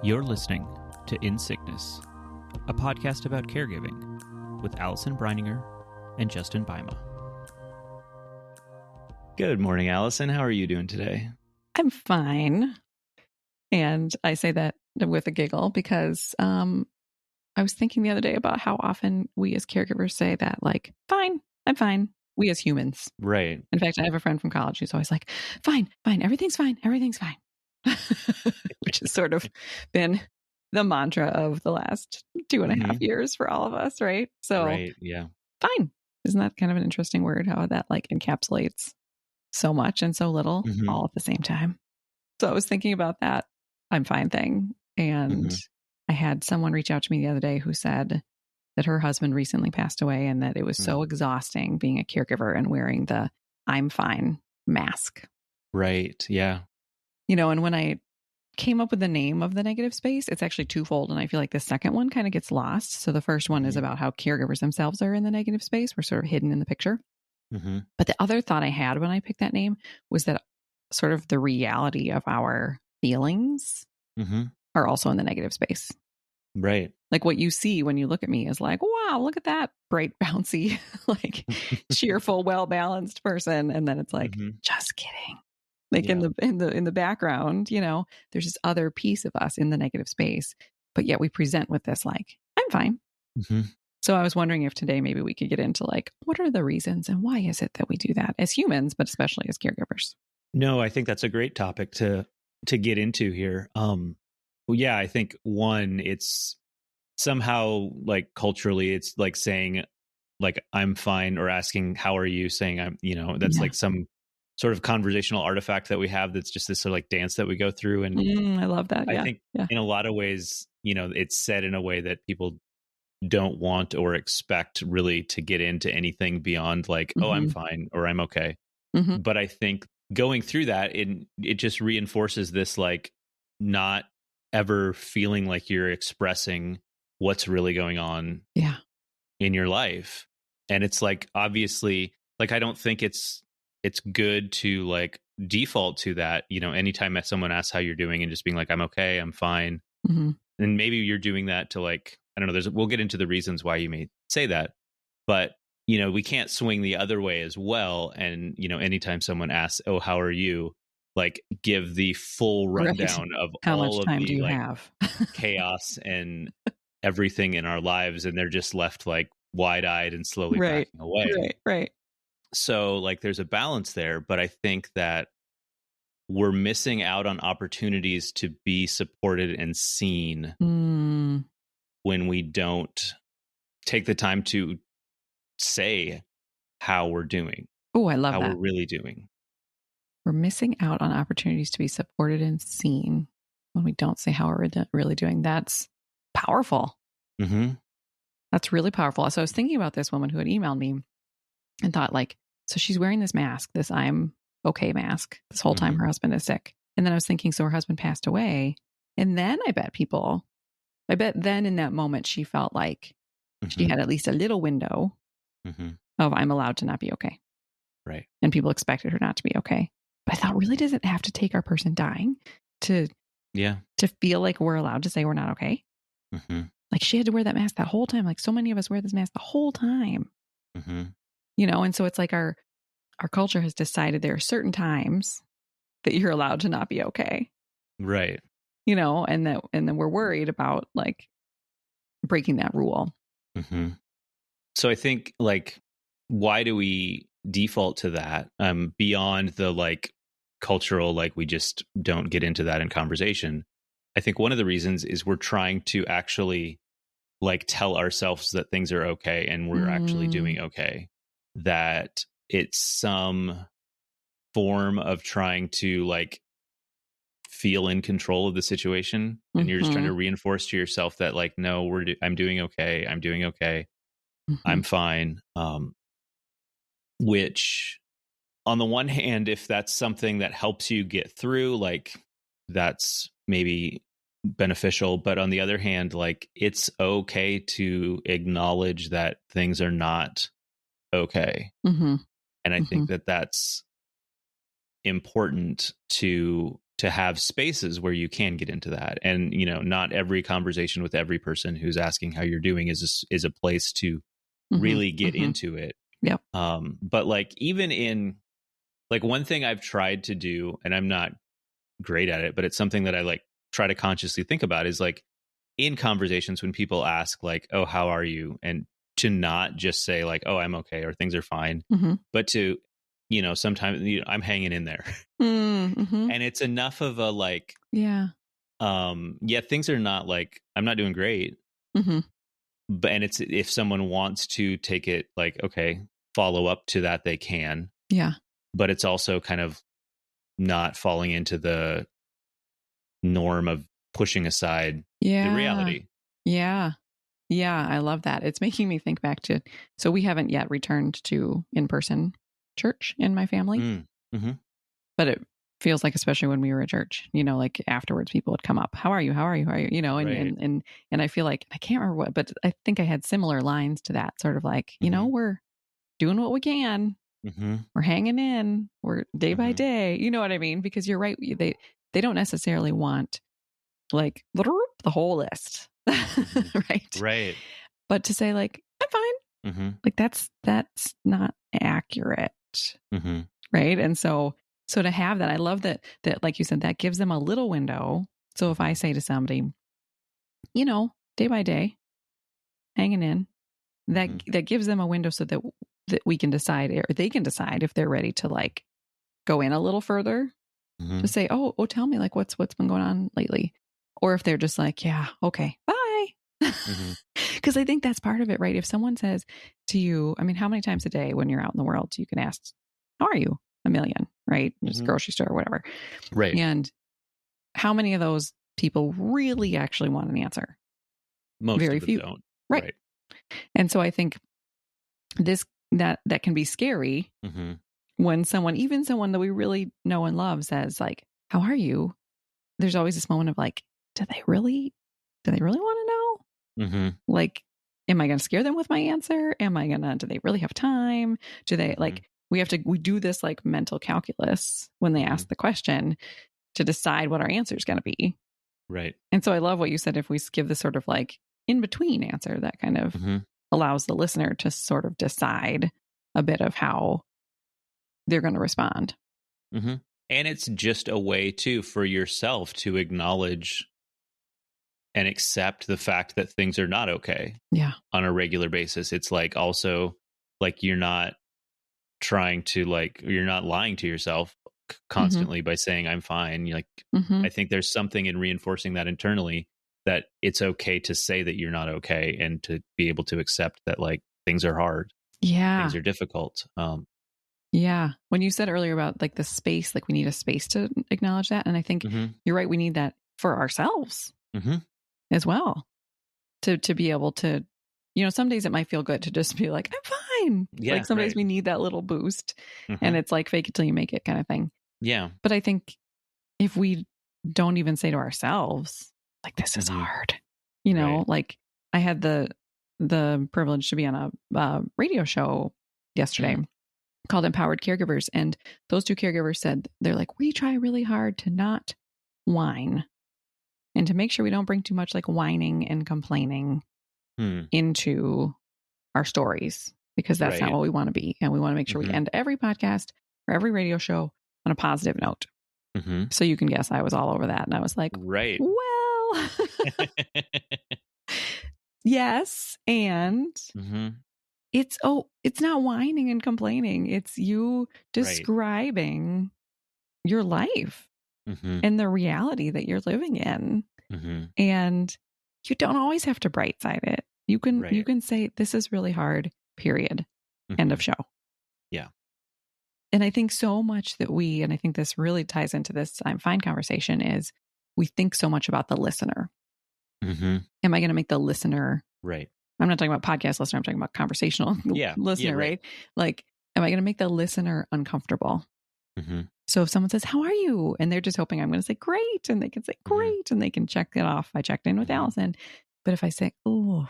You're listening to In Sickness, a podcast about caregiving with Allison Breininger and Justin Bima. Good morning, Allison. How are you doing today? I'm fine. And I say that with a giggle because I was thinking the other day about how often we as caregivers say that, like, fine, I'm fine. We as humans. Right. In fact, I have a friend from college who's always like, fine, everything's fine, everything's fine. Which has sort of been the mantra of the last 2.5 years for all of us, right? So, right, yeah. Fine. Isn't that kind of an interesting word, how that like encapsulates so much and so little all at the same time? So I was thinking about that I'm fine thing. And I had someone reach out to me the other day who said that her husband recently passed away and that it was so exhausting being a caregiver and wearing the I'm fine mask. Right, yeah. You know, and when I came up with the name of the negative space, it's actually twofold. And I feel like the second one kind of gets lost. So the first one is about how caregivers themselves are in the negative space. We're sort of hidden in the picture. But the other thought I had when I picked that name was that sort of the reality of our feelings are also in the negative space. Right. Like what you see when you look at me is like, wow, look at that bright, bouncy, like cheerful, well-balanced person. And then it's like, just kidding. Like in the background, you know, there's this other piece of us in the negative space, but yet we present with this like, I'm fine. So I was wondering if today maybe we could get into like, what are the reasons and why is it that we do that as humans, but especially as caregivers? No, I think that's a great topic to get into here. Well, yeah, I think one, it's somehow like culturally, it's like saying like, I'm fine, or asking, how are you, saying I'm, you know, that's like some sort of conversational artifact that we have. That's just this sort of like dance that we go through. And I love that. I think in a lot of ways, you know, it's said in a way that people don't want or expect really to get into anything beyond like, oh, I'm fine, or I'm okay. But I think going through that, it just reinforces this, like, not ever feeling like you're expressing what's really going on in your life. And it's like, obviously, like, I don't think it's good to like default to that, you know, anytime that someone asks how you're doing and just being like, I'm okay, I'm fine. And maybe you're doing that to like, I don't know, we'll get into the reasons why you may say that, but you know, we can't swing the other way as well. And, you know, anytime someone asks, oh, how are you? Like, give the full rundown of how all much of time the do you like have? chaos and everything in our lives. And they're just left like wide-eyed and slowly backing away. Right. So like there's a balance there, but I think that we're missing out on opportunities to be supported and seen when we don't take the time to say how we're doing. Oh, I love how that. we're really doing. We're missing out on opportunities to be supported and seen when we don't say how we're really doing. That's powerful. That's really powerful. So I was thinking about this woman who had emailed me and thought like, so she's wearing this mask, this I'm okay mask this whole time her husband is sick. And then I was thinking, so her husband passed away. And then I bet then in that moment, she felt like she had at least a little window of I'm allowed to not be okay. Right. And people expected her not to be okay. But I thought, really, does it have to take our person dying to feel like we're allowed to say we're not okay? Like she had to wear that mask that whole time. Like so many of us wear this mask the whole time. You know, and so it's like our culture has decided there are certain times that you're allowed to not be okay. Right. You know, and then we're worried about like breaking that rule. So I think like, why do we default to that beyond the like cultural, like we just don't get into that in conversation? I think one of the reasons is we're trying to actually like tell ourselves that things are okay and we're actually doing okay. That it's some form of trying to like feel in control of the situation, and you're just trying to reinforce to yourself that like, no, I'm doing okay, I'm fine. Which on the one hand, if that's something that helps you get through, like that's maybe beneficial. But on the other hand, like it's okay to acknowledge that things are not okay. And I think that that's important to to have spaces where you can get into that. And, not every conversation with every person who's asking how you're doing is a place to really get into it. Yep. But like, even in like, one thing I've tried to do, and I'm not great at it, but it's something that I like try to consciously think about, is like, in conversations when people ask like, oh, how are you? And to not just say like, oh, I'm okay, or things are fine, but to, sometimes I'm hanging in there. And it's enough of a like, things are not like, I'm not doing great. But, and it's, if someone wants to take it like, okay, follow up to that, they can. Yeah. But it's also kind of not falling into the norm of pushing aside the reality. Yeah. Yeah. I love that. It's making me think back to, so we haven't yet returned to in-person church in my family, but it feels like, especially when we were at church, like afterwards, people would come up, how are you? How are you? How are you? And I feel like, I can't remember what, but I think I had similar lines to that, sort of like, we're doing what we can. We're hanging in. We're day by day. You know what I mean? Because you're right. They don't necessarily want like the whole list, right? Right. But to say like, I'm fine. Like that's not accurate. Right. And so to have that, I love that like you said, that gives them a little window. So if I say to somebody, day by day, hanging in, that gives them a window so that we can decide, or they can decide if they're ready to like go in a little further, to say, oh, tell me like what's been going on lately. Or if they're just like, yeah, okay, bye. Because I think that's part of it, right? If someone says to you, I mean, how many times a day when you're out in the world, you can ask, how are you? A million, right? Just grocery store or whatever. Right. And how many of those people really actually want an answer? Most Very of them few. don't. Right. And so I think that can be scary when even someone that we really know and love says like, how are you? There's always this moment of like, do they really want to know? Like, am I going to scare them with my answer? Do they really have time? Do they like, we do this like mental calculus when they ask the question to decide what our answer is going to be. Right. And so I love what you said. If we give this sort of like in between answer, that kind of allows the listener to sort of decide a bit of how they're going to respond. And it's just a way too for yourself to acknowledge and accept the fact that things are not okay. Yeah. On a regular basis. It's like, also like, you're not trying to like, you're not lying to yourself constantly by saying I'm fine. You're like, I think there's something in reinforcing that internally, that it's okay to say that you're not okay, and to be able to accept that like things are hard. Yeah. Things are difficult. Yeah. When you said earlier about like the space, like we need a space to acknowledge that. And I think you're right. We need that for ourselves as well, to be able to, some days it might feel good to just be like, I'm fine. Yeah, like some days we need that little boost, and it's like fake it till you make it kind of thing. Yeah. But I think if we don't even say to ourselves, like, this is hard, like I had the privilege to be on a radio show yesterday called Empowered Caregivers. And those two caregivers said, they're like, we try really hard to not whine and to make sure we don't bring too much like whining and complaining into our stories, because that's not what we want to be. And we want to make sure we end every podcast or every radio show on a positive note. So you can guess I was all over that. And I was like, well, yes. And it's not whining and complaining. It's you describing your life and the reality that you're living in. And you don't always have to bright side it. You can say, this is really hard, period. End of show. Yeah. And I think so much that and I think this really ties into this I'm fine conversation, is we think so much about the listener. Am I going to make the listener right? I'm not talking about podcast listener. I'm talking about conversational listener, right? Like, am I going to make the listener uncomfortable? So if someone says, how are you? And they're just hoping I'm going to say, great. And they can say, great. And they can check it off. I checked in with Allison. But if I say, oh,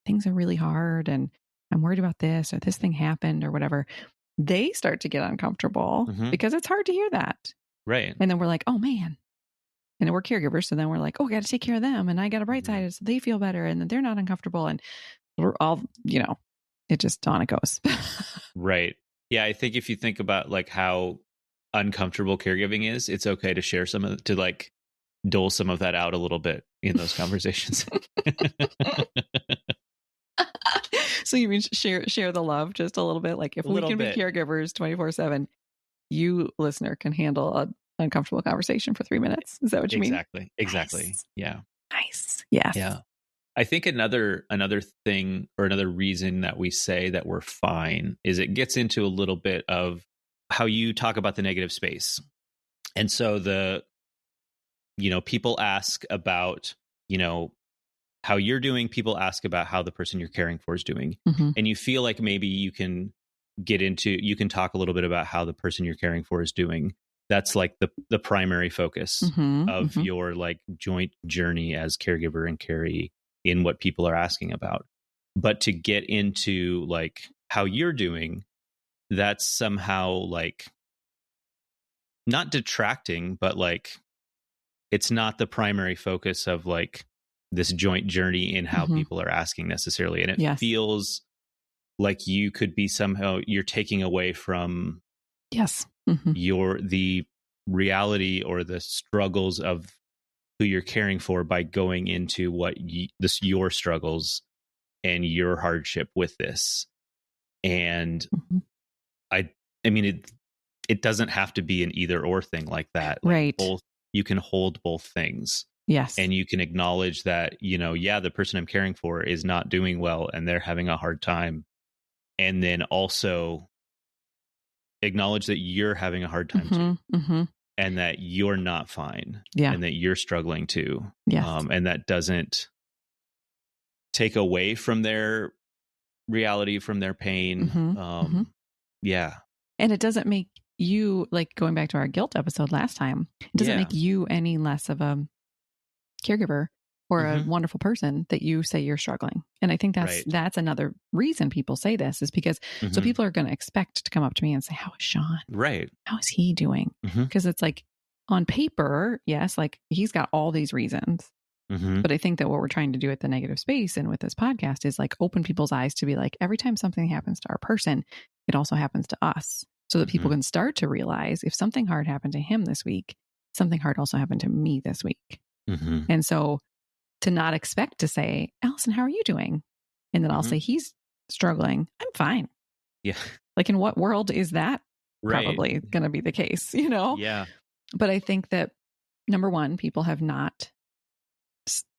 things are really hard and I'm worried about this, or this thing happened or whatever, they start to get uncomfortable because it's hard to hear that. Right. And then we're like, oh man. And then we're caregivers. So then we're like, oh, I got to take care of them. And I got a bright side so they feel better and then they're not uncomfortable. And we're all, it just on it goes. Right. Yeah. I think if you think about like how uncomfortable caregiving is, it's okay to share to like dole some of that out a little bit in those conversations. So you mean share the love just a little bit? Like if we can be caregivers 24/7, you listener can handle an uncomfortable conversation for 3 minutes. Is that what you mean? Exactly. Nice. Yeah. Nice. Yes. Yeah. I think another thing or another reason that we say that we're fine is it gets into a little bit of how you talk about the negative space. And so people ask about, how you're doing, people ask about how the person you're caring for is doing. Mm-hmm. And you feel like maybe you can talk a little bit about how the person you're caring for is doing. That's like the primary focus of your like joint journey as caregiver and caree in what people are asking about. But to get into like how you're doing, that's somehow like not detracting, but like it's not the primary focus of like this joint journey in how people are asking necessarily. And it feels like you could be you're taking away from the reality or the struggles of who you're caring for by going into your struggles and your hardship with this. And I mean, it doesn't have to be an either or thing like that. Like right. You can hold both things. Yes. And you can acknowledge that, the person I'm caring for is not doing well and they're having a hard time. And then also acknowledge that you're having a hard time too. And that you're not fine. Yeah. And that you're struggling too. Yes. And that doesn't take away from their reality, from their pain. Yeah. And it doesn't make you, like going back to our guilt episode last time, it doesn't make you any less of a caregiver or a wonderful person that you say you're struggling. And I think that's another reason people say this is because so people are going to expect to come up to me and say, how is Sean? Right. How is he doing? Because it's like on paper, yes, like he's got all these reasons. But I think that what we're trying to do at the negative space and with this podcast is like open people's eyes to be like, every time something happens to our person, it also happens to us. So that people can start to realize if something hard happened to him this week, something hard also happened to me this week. And so to not expect to say, Allison, how are you doing? And then I'll say, he's struggling. I'm fine. Yeah. Like in what world is that probably going to be the case, Yeah. But I think that number one, people have not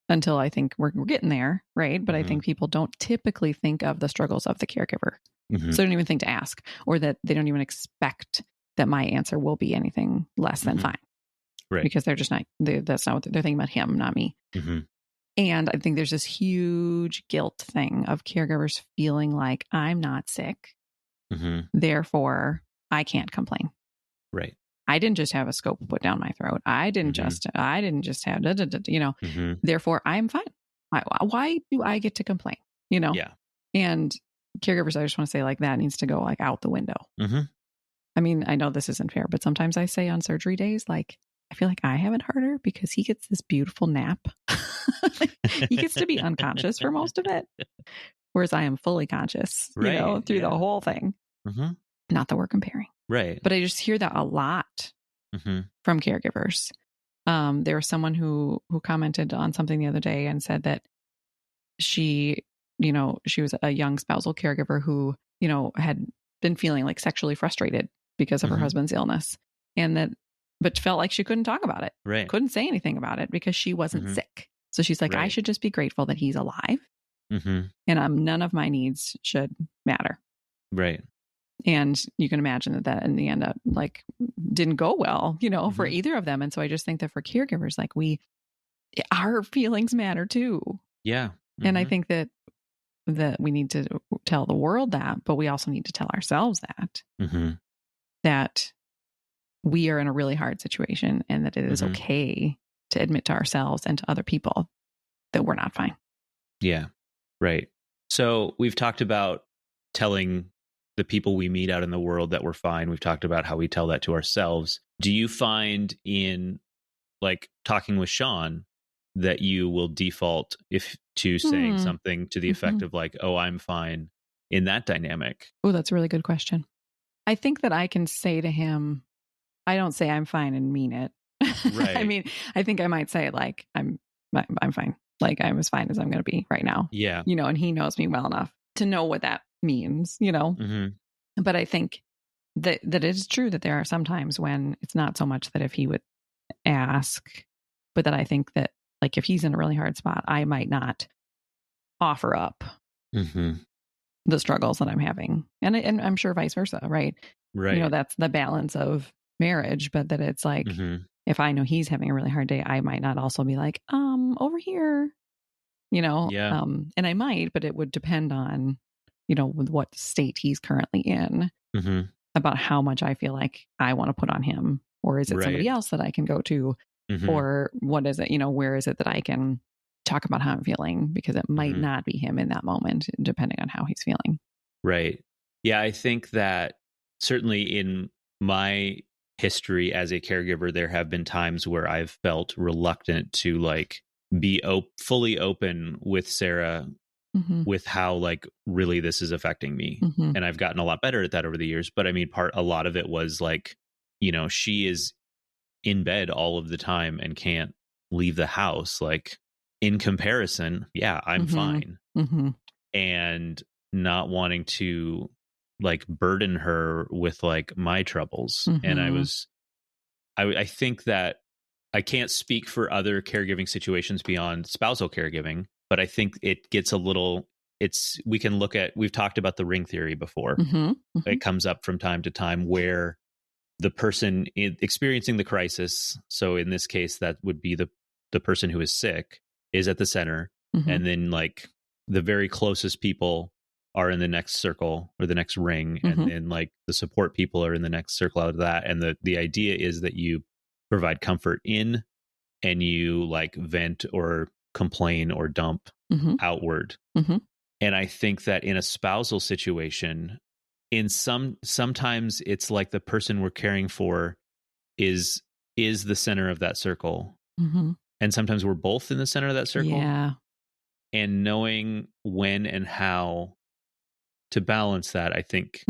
until I think we're getting there. Right. But I think people don't typically think of the struggles of the caregiver. So they don't even think to ask, or that they don't even expect that my answer will be anything less than fine. Right. Because they're just not, that's not what they're thinking about him, not me. And I think there's this huge guilt thing of caregivers feeling like I'm not sick. Therefore, I can't complain. Right. I didn't just have a scope put down my throat. I didn't just have, therefore I'm fine. Why do I get to complain? Yeah. And caregivers, I just want to say like that needs to go like out the window. I mean, I know this isn't fair, but sometimes I say on surgery days, like, I feel like I have it harder because he gets this beautiful nap. He gets to be unconscious for most of it. Whereas I am fully conscious, through the whole thing. Not that we're comparing. Right. But I just hear that a lot from caregivers. There was someone who commented on something the other day and said that she was a young spousal caregiver who, had been feeling like sexually frustrated because of her husband's illness but felt like she couldn't talk about it. Right. Couldn't say anything about it because she wasn't sick. So she's like, I should just be grateful that he's alive. And none of my needs should matter. Right. And you can imagine that in the end up like didn't go well, for either of them. And so I just think that for caregivers, like our feelings matter too. Yeah. And I think that we need to tell the world that, but we also need to tell ourselves that we are in a really hard situation and that it is okay to admit to ourselves and to other people that we're not fine. Yeah. Right. So we've talked about telling the people we meet out in the world that we're fine. We've talked about how we tell that to ourselves. do you find in like talking with Sean that you will default to saying something to the effect of like, oh, I'm fine in that dynamic? Oh, that's a really good question. I think that I can say to him, I don't say I'm fine and mean it. Right. I mean, I think I might say like, I'm fine. Like I'm as fine as I'm going to be right now. Yeah. And he knows me well enough to know what that means, But I think that it is true that there are some times when it's not so much that if he would ask, but that I think that like if he's in a really hard spot, I might not offer up the struggles that I'm having. And I'm sure vice versa, right? Right. That's the balance of marriage, but that it's like, if I know he's having a really hard day, I might not also be like, over here, Yeah. And I might, but it would depend on, with what state he's currently in about how much I feel like I want to put on him, or is it somebody else that I can go to, or what is it, where is it that I can talk about how I'm feeling, because it might not be him in that moment, depending on how he's feeling. Right. Yeah. I think that certainly in my history as a caregiver, there have been times where I've felt reluctant to like be fully open with Sarah with how like really this is affecting me. And I've gotten a lot better at that over the years. But I mean, a lot of it was like, she is in bed all of the time and can't leave the house. Like in comparison, yeah, I'm fine. And not wanting to like burden her with like my troubles. And I think that I can't speak for other caregiving situations beyond spousal caregiving, but I think it gets a little, we've talked about the ring theory before. It comes up from time to time where the person experiencing the crisis, so in this case, that would be the person who is sick, is at the center. And then like the very closest people are in the next circle or the next ring. And then like the support people are in the next circle out of that. And the idea is that you provide comfort in and you like vent or complain or dump outward. And I think that in a spousal situation, sometimes it's like the person we're caring for is the center of that circle. And sometimes we're both in the center of that circle. Yeah. And knowing when and how to balance that, I think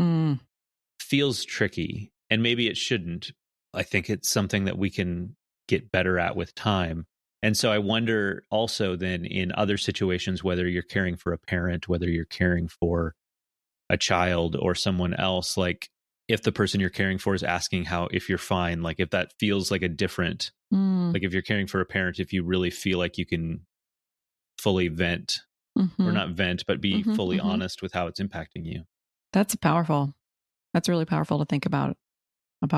feels tricky. And maybe it shouldn't. I think it's something that we can get better at with time. And so I wonder also then in other situations, whether you're caring for a parent, whether you're caring for a child or someone else, like if the person you're caring for is asking if you're fine, like if that feels like a different, like if you're caring for a parent, if you really feel like you can fully vent or not vent, but be fully honest with how it's impacting you. That's really powerful to think about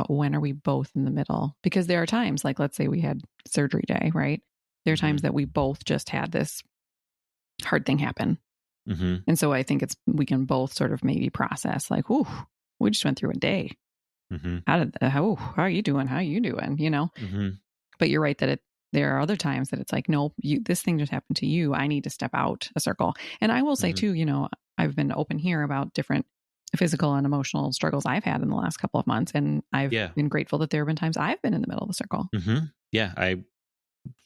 when are we both in the middle? Because there are times, like let's say we had surgery day, right? There are times that we both just had this hard thing happen. And so I think we can both sort of maybe process like, ooh, we just went through a day. How are you doing? How are you doing? But you're right that there are other times that it's like, no, this thing just happened to you. I need to step out a circle. And I will say too, I've been open here about different physical and emotional struggles I've had in the last couple of months. And I've been grateful that there have been times I've been in the middle of the circle. Yeah.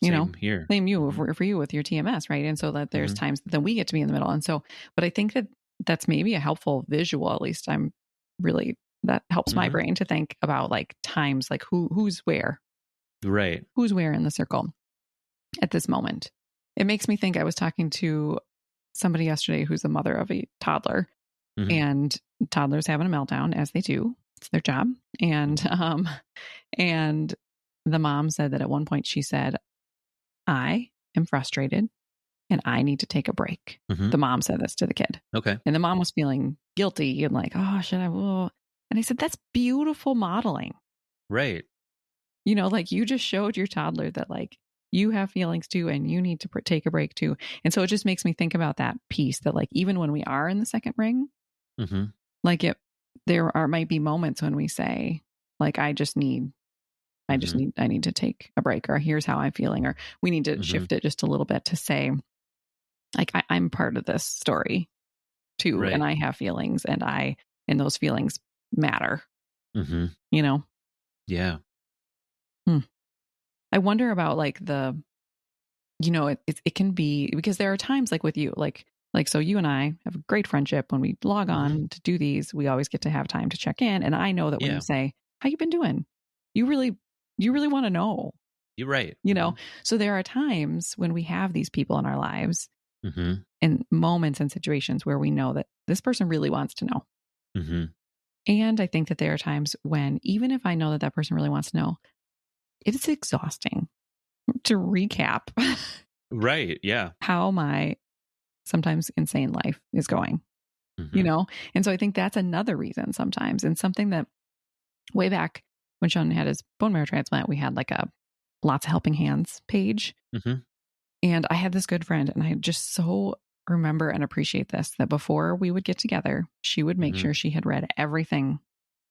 Here. Same you for you with your TMS, right? And so that there's times that we get to be in the middle. And so, but I think that that's maybe a helpful visual, at least that helps my brain to think about like times, like who's where. Right. Who's where in the circle at this moment. It makes me think, I was talking to somebody yesterday who's the mother of a toddler, and toddlers having a meltdown, as they do. It's their job. And the mom said that at one point she said, I am frustrated and I need to take a break. The mom said this to the kid. Okay. And the mom was feeling guilty and like, oh, should I? Whoa. And I said, that's beautiful modeling. Right. Like you just showed your toddler that like you have feelings too, and you need to take a break too. And so it just makes me think about that piece that like, even when we are in the second ring, like there might be moments when we say like, I need to take a break, or here's how I'm feeling, or we need to shift it just a little bit to say like, I'm part of this story too. And I have feelings, and those feelings matter, Yeah. I wonder about like the, it can be, because there are times like with you, like so you and I have a great friendship. When we log on to do these, we always get to have time to check in. And I know that when you say, how you been doing? You really want to know. You're right. So there are times when we have these people in our lives and moments and situations where we know that this person really wants to know. And I think that there are times when, even if I know that that person really wants to know, it's exhausting to recap. Right. Yeah. How my sometimes insane life is going, And so I think that's another reason sometimes. And something that way back when Sean had his bone marrow transplant, we had like a lots of helping hands page. And I had this good friend, and I just so remember and appreciate this, that before we would get together, she would make sure she had read everything,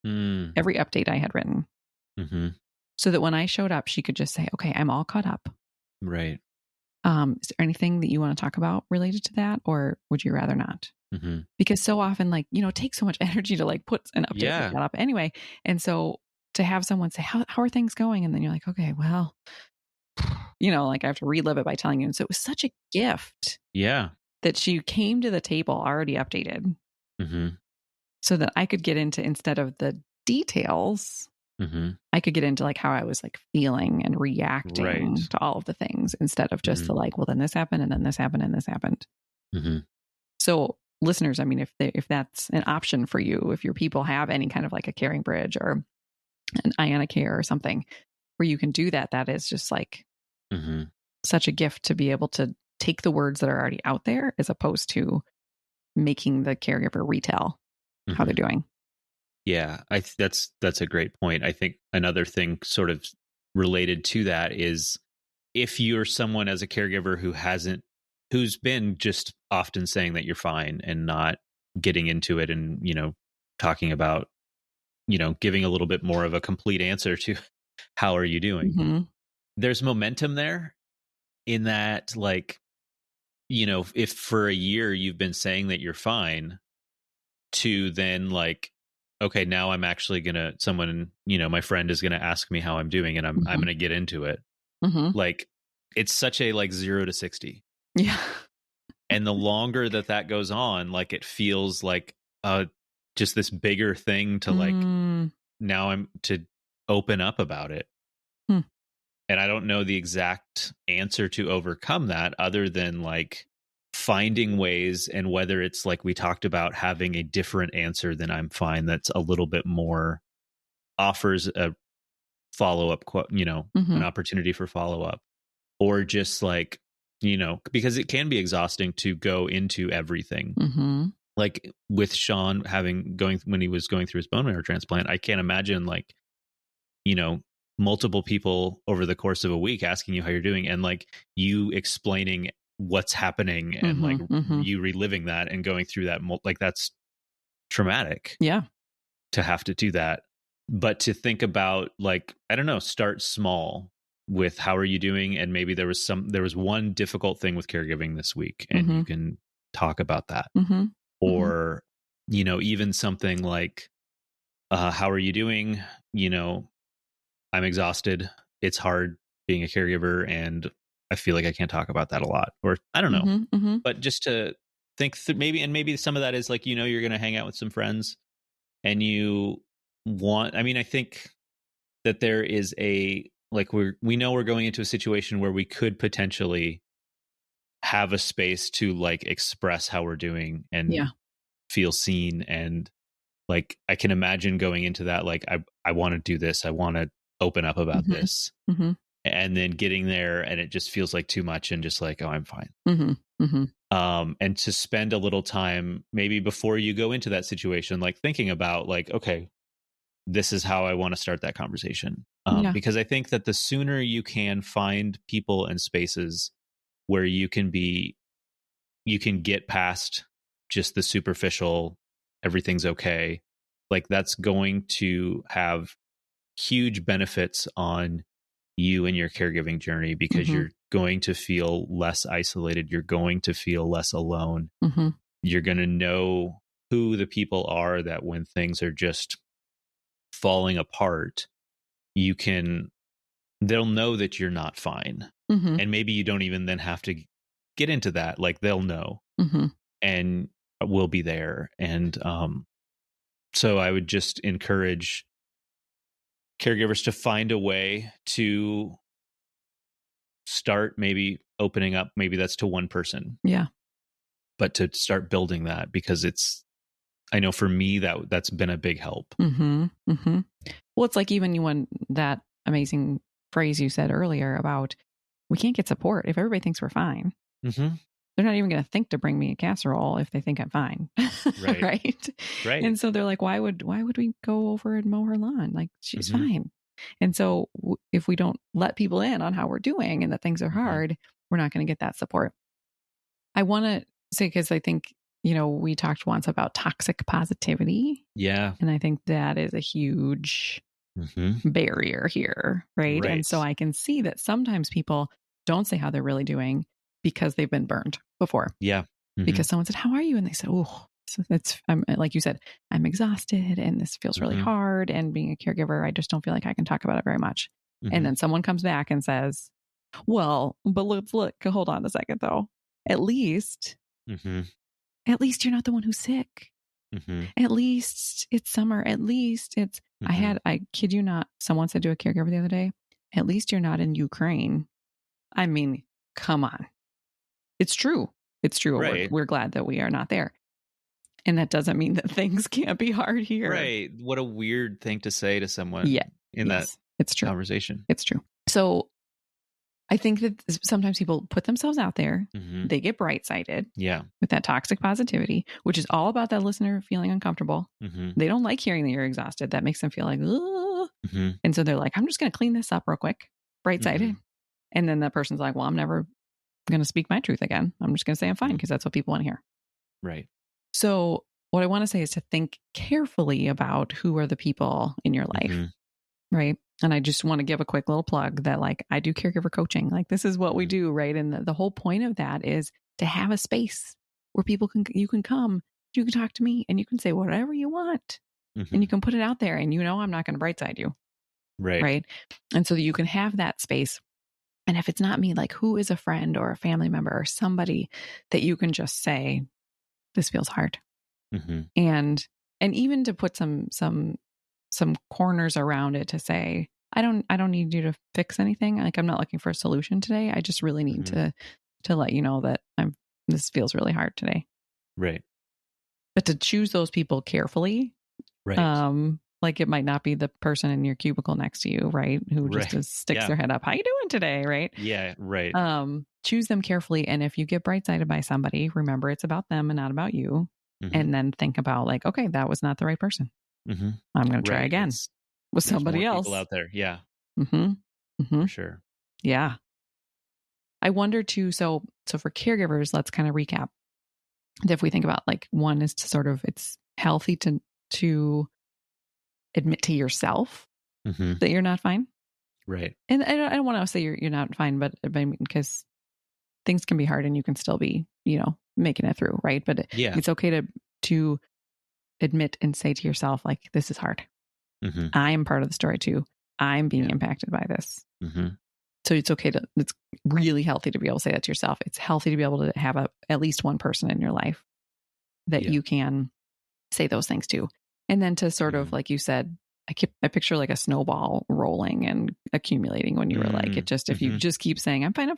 every update I had written. So that when I showed up, she could just say, okay, I'm all caught up. Right. Is there anything that you want to talk about related to that? Or would you rather not? Because so often, like, it takes so much energy to like put an update like that up anyway. And so to have someone say, how are things going? And then you're like, okay, well, like I have to relive it by telling you. And so it was such a gift. Yeah. That she came to the table already updated. So that I could get into, instead of the details, I could get into like how I was like feeling and reacting to all of the things, instead of just the like, well, then this happened and then this happened and this happened. So listeners, I mean, if that's an option for you, if your people have any kind of like a caring bridge or an Iona Care or something where you can do that, that is just like such a gift to be able to take the words that are already out there, as opposed to making the caregiver retell how they're doing. Yeah, that's a great point. I think another thing sort of related to that is, if you're someone as a caregiver who's been just often saying that you're fine and not getting into it and, talking about, giving a little bit more of a complete answer to how are you doing? There's momentum there, in that, like, if for a year you've been saying that you're fine, to then like, okay, now I'm actually someone, my friend is gonna ask me how I'm doing, and I'm gonna get into it. Like, it's such a like 0 to 60. Yeah. And the longer that goes on, like, it feels like just this bigger thing to like, now I'm to open up about it. And I don't know the exact answer to overcome that, other than like finding ways, and whether it's like we talked about, having a different answer than I'm fine, that's a little bit more, offers a follow-up, an opportunity for follow-up, or just like, because it can be exhausting to go into everything. Like with Sean when he was going through his bone marrow transplant, I can't imagine like, multiple people over the course of a week asking you how you're doing, and like you explaining what's happening, and like you reliving that and going through that, like, that's traumatic. Yeah. To have to do that. But to think about, like, I don't know, start small with how are you doing, and maybe there was one difficult thing with caregiving this week, and you can talk about that. Or even something like, how are you doing? I'm exhausted. It's hard being a caregiver, and I feel like I can't talk about that a lot. Or I don't know. But just to think maybe some of that is like, you're going to hang out with some friends, and I think that there is like, we know we're going into a situation where we could potentially have a space to like express how we're doing and feel seen. And like, I can imagine going into that, like, I want to do this. I want to open up about this. And then getting there, and it just feels like too much, and just like, oh, I'm fine. And to spend a little time, maybe before you go into that situation, like thinking about like, okay, this is how I want to start that conversation. Because I think that the sooner you can find people and spaces where you can get past just the superficial, everything's okay, like, that's going to have huge benefits on you and your caregiving journey, because you're going to feel less isolated. You're going to feel less alone. You're going to know who the people are that, when things are just falling apart, you can they'll know that you're not fine. Mm-hmm. And maybe you don't even then have to get into that. Like, they'll know, Mm-hmm. and we'll be there. And so I would just encourage caregivers to find a way to start maybe opening up. Maybe that's to one person. Yeah. But to start building that, because I know for me that's been a big help. Mm-hmm. Mm-hmm. Well, it's like even when that amazing phrase you said earlier about we can't get support if everybody thinks we're fine. Mm-hmm. They're not even going to think to bring me a casserole if they think I'm fine. Right. Right. And so they're like, why would we go over and mow her lawn? Like, she's fine. And so if we don't let people in on how we're doing and that things are hard, we're not going to get that support. I want to say, because I think, we talked once about toxic positivity. Yeah. And I think that is a huge barrier here. Right. And so I can see that sometimes people don't say how they're really doing because they've been burned before. Yeah. Because someone said, how are you? And they said, oh, so I'm like you said, I'm exhausted and this feels really hard. And being a caregiver, I just don't feel like I can talk about it very much. And then someone comes back and says, well, but let's look, hold on a second though. At least you're not the one who's sick. At least it's summer. At least it's, I kid you not, someone said to a caregiver the other day, at least you're not in Ukraine. I mean, come on. It's true. It's true. Right. We're glad that we are not there. And that doesn't mean that things can't be hard here. Right. What a weird thing to say to someone in that it's true. conversation. It's true. So I think that sometimes people put themselves out there. They get bright-sided with that toxic positivity, which is all about that listener feeling uncomfortable. They don't like hearing that you're exhausted. That makes them feel like, and so they're like, I'm just going to clean this up real quick, bright-sided. And then that person's like, well, I'm never going to speak my truth again. I'm just going to say I'm fine because that's what people want to hear. Right. So what I want to say is to think carefully about who are the people in your life. Right. And I just want to give a quick little plug that like I do caregiver coaching. Like this is what we do. Right. And the whole point of that is to have a space where you can come, you can talk to me and you can say whatever you want and you can put it out there and I'm not going to brightside you. Right. Right. And so that you can have that space. And if it's not me, like who is a friend or a family member or somebody that you can just say, this feels hard. And even to put some corners around it to say, I don't need you to fix anything. Like I'm not looking for a solution today. I just really need to let you know that this feels really hard today. Right. But to choose those people carefully. Right. Like it might not be the person in your cubicle next to you, right? Who just sticks their head up. How you doing today? Right. Yeah. Right. Choose them carefully. And if you get bright-sided by somebody, remember it's about them and not about you. And then think about like, okay, that was not the right person. I'm going to try again with somebody else. People out there. Yeah. For sure. Yeah. I wonder too. So for caregivers, let's kind of recap. If we think about like one is to sort of, it's healthy to admit to yourself that you're not fine. Right. And I don't want to say you're not fine, but because things can be hard and you can still be, making it through. Right. But it's okay to admit and say to yourself, like, this is hard. I am part of the story too. I'm being impacted by this. So it's okay it's really healthy to be able to say that to yourself. It's healthy to be able to have at least one person in your life that you can say those things to. And then to sort of, like you said, I picture like a snowball rolling and accumulating when you were like, it just, if you just keep saying, I'm fine,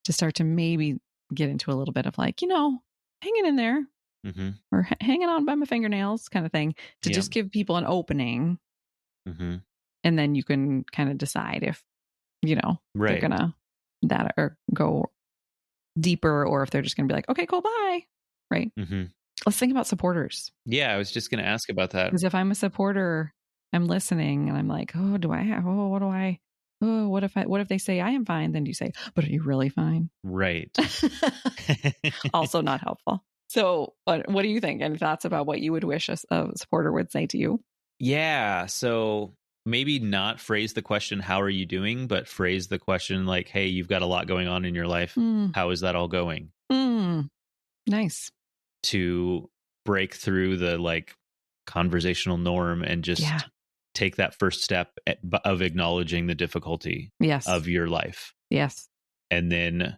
to start to maybe get into a little bit of like, hanging in there or hanging on by my fingernails kind of thing, to just give people an opening. And then you can kind of decide if, they're going to that or go deeper, or if they're just going to be like, okay, cool, bye. Right. Let's think about supporters. Yeah. I was just going to ask about that. Because if I'm a supporter, I'm listening and I'm like, what if they say I am fine? Then you say, but are you really fine? Right. Also not helpful. So what do you think? Any thoughts about what you would wish a supporter would say to you? Yeah. So maybe not phrase the question, how are you doing? But phrase the question like, hey, you've got a lot going on in your life. How is that all going? Nice. To break through the like conversational norm and just take that first step of acknowledging the difficulty of your life. Yes. And then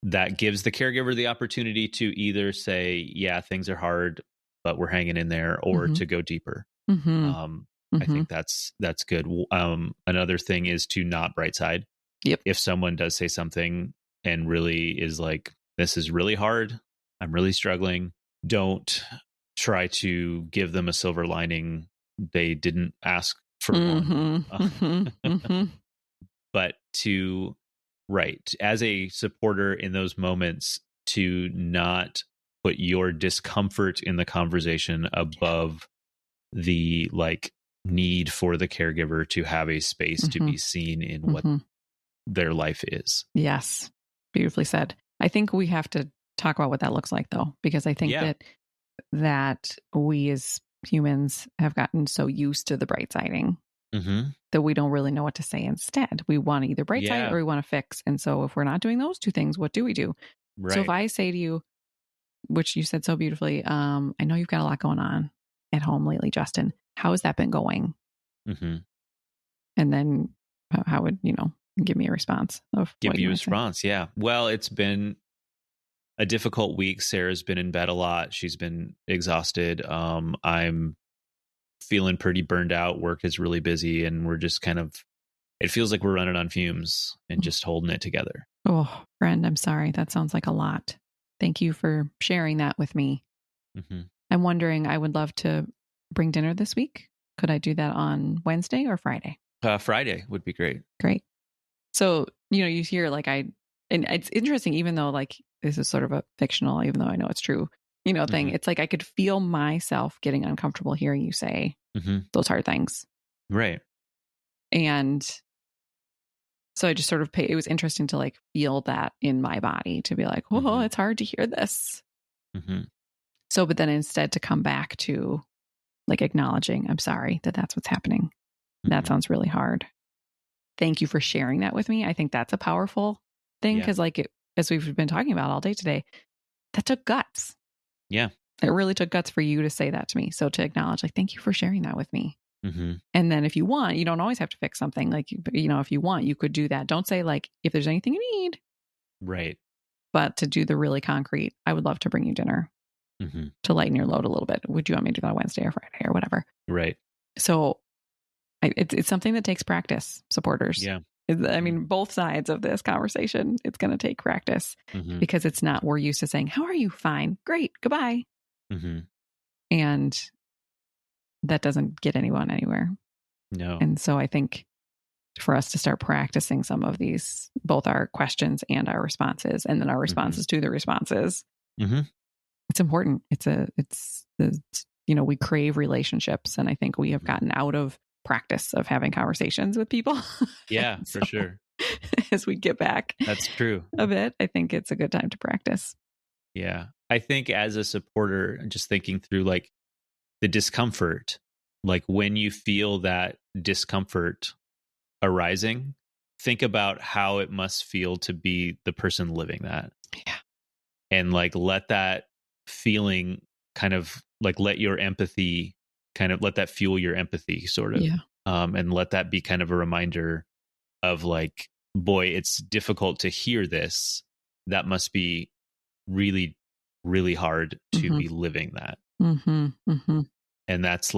that gives the caregiver the opportunity to either say, yeah, things are hard, but we're hanging in there, or to go deeper. I think that's good. Another thing is to not bright side. Yep. If someone does say something and really is like, this is really hard, I'm really struggling, don't try to give them a silver lining. They didn't ask for one. But as a supporter in those moments, to not put your discomfort in the conversation above the need for the caregiver to have a space to be seen in what their life is. Yes. Beautifully said. I think we have to talk about what that looks like, though, because I think that we as humans have gotten so used to the bright siding that we don't really know what to say instead. We want to either bright side or we want to fix. And so if we're not doing those two things, what do we do? Right. So if I say to you, which you said so beautifully, I know you've got a lot going on at home lately, Justin. How has that been going? And then how would, give me a response of give you a response. Yeah. Well, it's been a difficult week. Sarah's been in bed a lot. She's been exhausted. I'm feeling pretty burned out. Work is really busy, and we're just it feels like we're running on fumes and just holding it together. Oh, friend, I'm sorry. That sounds like a lot. Thank you for sharing that with me. I'm wondering, I would love to bring dinner this week. Could I do that on Wednesday or Friday? Friday would be great. Great. So, you hear and it's interesting, even though this is sort of a fictional, even though I know it's true, thing. It's I could feel myself getting uncomfortable hearing you say those hard things. Right. And so I just sort of it was interesting to feel that in my body, to be like, oh, it's hard to hear this. So, but then instead to come back to acknowledging, I'm sorry that's what's happening. That sounds really hard. Thank you for sharing that with me. I think that's a powerful thing because as we've been talking about all day today, that took guts. Yeah. It really took guts for you to say that to me. So to acknowledge, thank you for sharing that with me. And then if you want, you don't always have to fix something. If you want, you could do that. Don't say if there's anything you need. Right. But to do the really concrete, I would love to bring you dinner to lighten your load a little bit. Would you want me to do that Wednesday or Friday or whatever? Right. So it's something that takes practice, supporters. Yeah. I mean, both sides of this conversation, it's going to take practice because it's not, we're used to saying, how are you? Fine. Great. Goodbye. And that doesn't get anyone anywhere. No. And so I think for us to start practicing some of these, both our questions and our responses, and then our responses to the responses, it's important. We crave relationships. And I think we have gotten out of practice of having conversations with people. Yeah, for sure. As we get back. That's true. A bit, I think it's a good time to practice. Yeah. I think as a supporter, just thinking through the discomfort, when you feel that discomfort arising, think about how it must feel to be the person living that. Yeah. And let that feeling let your empathy let that fuel your empathy sort of. Yeah. And let that be kind of a reminder of boy, it's difficult to hear this. That must be really, really hard to be living that. And that's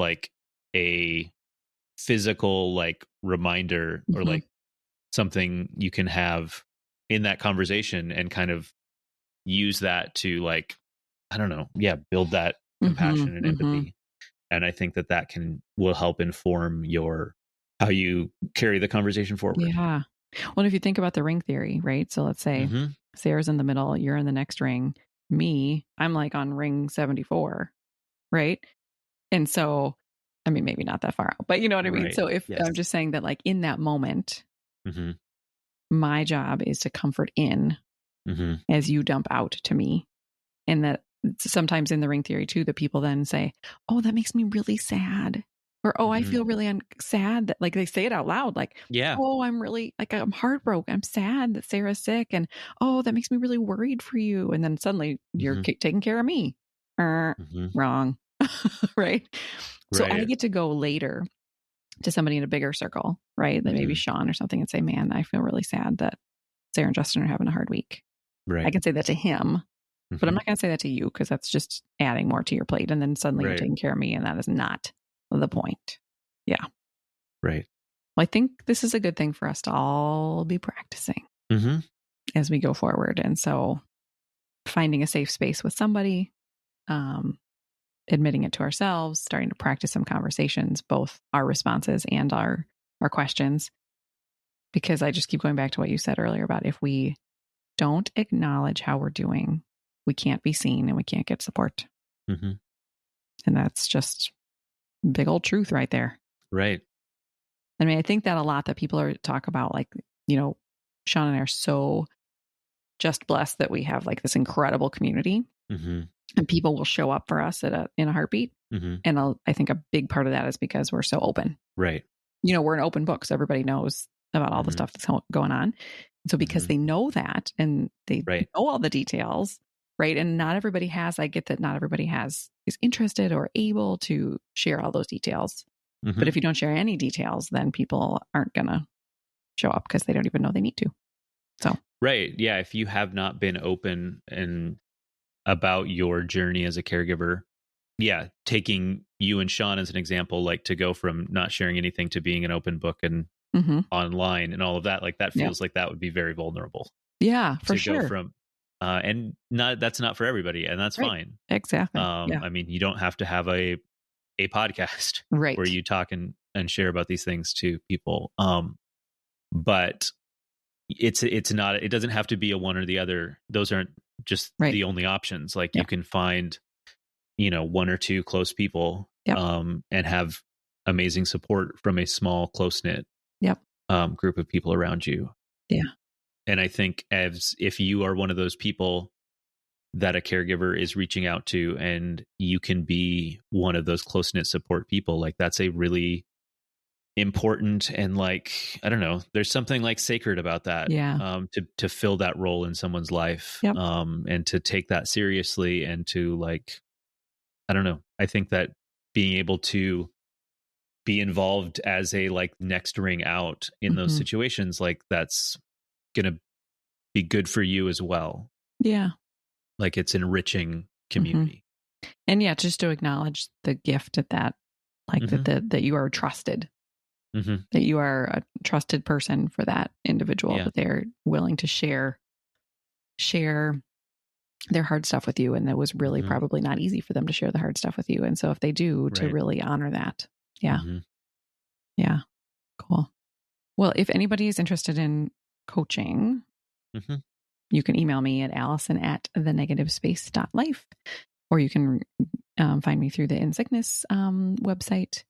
a physical reminder or something you can have in that conversation and kind of use that to I don't know. Yeah. Build that compassion and empathy. And I think that will help inform how you carry the conversation forward. Yeah. Well, if you think about the ring theory, right? So let's say Sarah's in the middle, you're in the next ring. Me, I'm on ring 74, right? And so, I mean, maybe not that far out, but you know what I mean? So if I'm just saying that in that moment, my job is to comfort in as you dump out to me. And that sometimes in the ring theory too, the people then say, oh, that makes me really sad. Or, oh, I feel really sad that they say it out loud. Yeah. Oh, I'm really I'm heartbroken. I'm sad that Sarah's sick. And, oh, that makes me really worried for you. And then suddenly you're taking care of me. Wrong. Right. So I get to go later to somebody in a bigger circle, right? That maybe Sean or something, and say, man, I feel really sad that Sarah and Justin are having a hard week. Right. I can say that to him, but I'm not going to say that to you because that's just adding more to your plate. And then suddenly you're taking care of me, and that is not the point. Yeah. Right. Well, I think this is a good thing for us to all be practicing as we go forward. And so finding a safe space with somebody, admitting it to ourselves, starting to practice some conversations, both our responses and our questions. Because I just keep going back to what you said earlier about if we don't acknowledge how we're doing, we can't be seen and we can't get support. And that's just big old truth right there. Right. I mean, I think that a lot that people talk about, like, you know, Sean and I are so just blessed that we have like this incredible community and people will show up for us in a heartbeat. And I think a big part of that is because we're so open. Right. You know, we're an open book, so everybody knows about all the stuff that's going on. And so because they know that and they know all the details, right? And not everybody has, I get that not everybody is interested or able to share all those details. But if you don't share any details, then people aren't going to show up because they don't even know they need to. So, right. Yeah. If you have not been open and about your journey as a caregiver, taking you and Sean as an example, like to go from not sharing anything to being an open book and online and all of that, like that feels like that would be very vulnerable. Yeah, for sure. Go from, and that's not for everybody, and that's fine. Exactly. I mean, you don't have to have a podcast where you talk and share about these things to people. But it's not, it doesn't have to be a one or the other. Those aren't just the only options. Like you can find, you know, one or two close people, and have amazing support from a small, close-knit group of people around you. Yeah. And I think if you are one of those people that a caregiver is reaching out to and you can be one of those close-knit support people, like that's a really important and like, I don't know, there's something like sacred about that. To fill that role in someone's life, and to take that seriously and to like, I don't know, I think that being able to be involved as a like next ring out in those situations, like that's gonna be good for you as well. Yeah. Like it's enriching community. And just to acknowledge the gift at that, like that you are trusted, that you are a trusted person for that individual, that they're willing to share their hard stuff with you. And that was really probably not easy for them to share the hard stuff with you. And so if they do, to really honor that. Yeah. Yeah. Cool. Well, if anybody is interested in coaching, you can email me at allison@thenegativespace.life, or you can find me through the In Sickness website.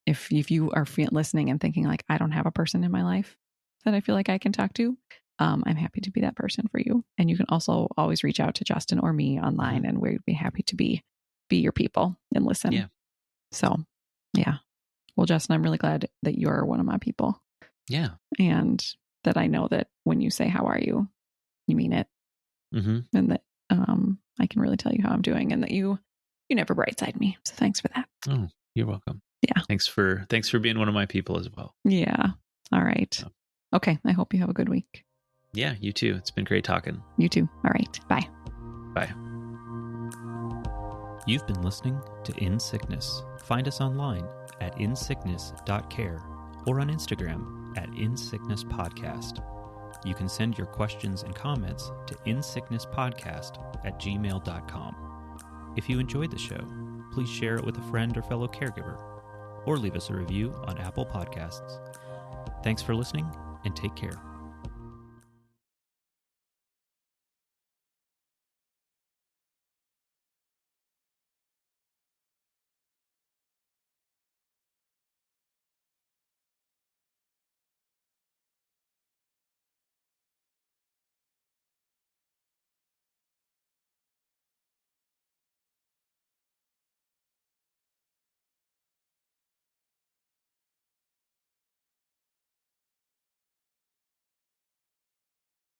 If you are listening and thinking like, I don't have a person in my life that I feel like I can talk to, I'm happy to be that person for you. And you can also always reach out to Justin or me online, and we'd be happy to be your people and listen. Yeah. So, yeah. Well, Justin, I'm really glad that you're one of my people. Yeah. And that I know that when you say, how are you, you mean it. And that I can really tell you how I'm doing, and that you never brightside me. So thanks for that. Oh, you're welcome. Yeah. Thanks for being one of my people as well. Yeah. All right. Okay. I hope you have a good week. Yeah, you too. It's been great talking. You too. All right. Bye. Bye. You've been listening to In Sickness. Find us online at insickness.care or on Instagram at insicknesspodcast. You can send your questions and comments to insicknesspodcast@gmail.com. If you enjoyed the show, please share it with a friend or fellow caregiver, or leave us a review on Apple Podcasts. Thanks for listening, and take care.